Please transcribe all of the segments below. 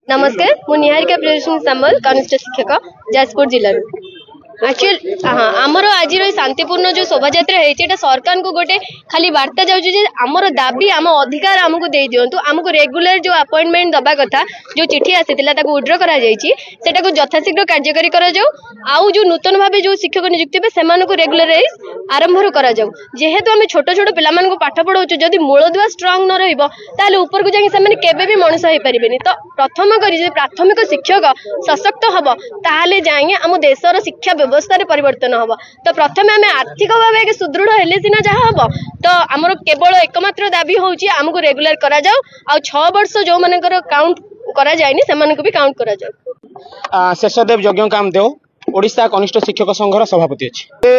नमस्कार मु निहारिका प्रियदर्शनी सामल कनिष्ठ शिक्षक जाजपुर जिला एक्चुअली हाँ आमर आज शांतिपूर्ण जो शोभा यात्रा है सरकार को गोटे खाली वार्ता जाऊँ आमर दाबी आम अधिकार आमको दे दिंतु आमको रेगुलर जो अपॉइंटमेंट दबा कथा जो चिठी आसीला विड्र कर यथाशीघ्र कार्यकारी आउ जो नूतन भाव जो शिक्षक नियुक्ति हे से रेगुलराइज आरंभ कर जेहेतु आम छोट छोट पिला पाठ पढ़ाऊ जदि मूलदुआ स्ट्रंग न रहा ऊपर को जाकि केबे भी मनीष हो पारे तो प्रथम कर प्राथमिक शिक्षक सशक्त हम ताले जाए आम देशर शिक्षा व्यवस्था परिवर्तन हम तो प्रथम आम आर्थिक भाव सुदृढ़ हेले सिना जहाँ हम तो आमर केवल एकमात्र दाबी होची आमको रेगुलर करा जाऊ आ 6 वर्ष जो मानकर काउंट करा जायनि सेमानक भी काउंट करा जाऊ। शेषदेव यज्ञ कामदेव ओडिशा कनिष्ठ शिक्षक संघर सभापति अच्छे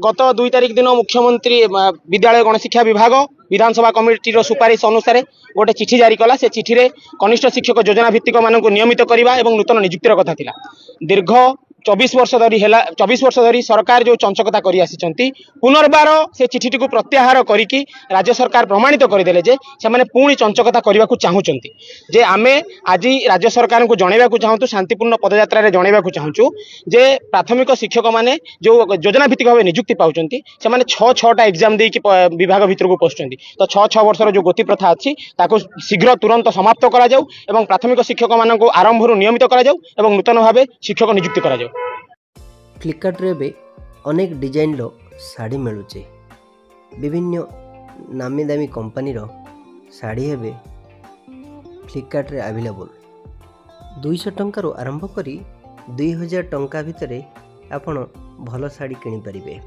गत 2 तारिख दिन मुख्यमंत्री विद्यालय गणशिक्षा विभाग विधानसभा कमिटी सुपारिश अनुसार गोटे चिठी जारी कला से चिठी रे कनिष्ठ शिक्षक योजना भित्तिक मानक नियमित करने और नूतन नियुक्तिर कथा थिला। दीर्घ 24 वर्ष धरी सरकार जो चंचकता करी आसी पुनर्बार से चिठी को प्रत्याहार करिकी राज्य सरकार प्रमाणित करदेले जे से माने पुणी चंचकता करने को चाहूँगी जे आमे आज राज्य सरकार को जनइबा को चाहूँ शांतिपूर्ण पदयात्रा रे जनइबा को चाहूँ जे प्राथमिक शिक्षक माने जो योजना भित्तिक भाव नियुक्ति पाउछंती से माने 6-6टा एग्जाम देकी विभाग भितर को पहुंचती तो 6 वर्षर जो गति प्रथा अच्छी ताको शीघ्र तुरंत समाप्त करा जाऊ एवं प्राथमिक शिक्षक मानक आरंभ नियमित करा जाऊ एवं नूतन भाव शिक्षक नियुक्ति करा जाऊ। फ्लिपकार्ट रे बे अनेक डिजाइन रो साड़ी मिलुचे विभिन्न नामी दामी कंपनी रो साड़ी हेबे फ्लिपकार्ट रे अवेलेबल 200 टंका रो आरंभ करी 2000 टंका भितरे आपण भल साड़ी किनि परिबे।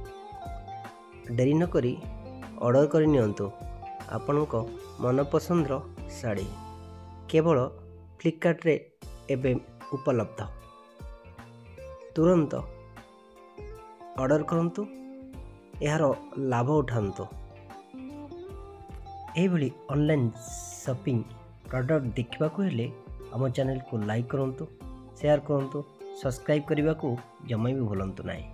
देरी न करी ऑर्डर करि नियंतु आपनको मनपसंद रो साड़ी केवल फ्लिपकार्ट रे एबे उपलब्ध। तुरंत ऑर्डर करंतु यार लाभ उठांतु। एभली ऑनलाइन शॉपिंग प्रोडक्ट देखा हेले आम चैनल को लाइक करंतु शेयर करंतु सब्सक्राइब करने को जमा भी भूलंतु नहीं।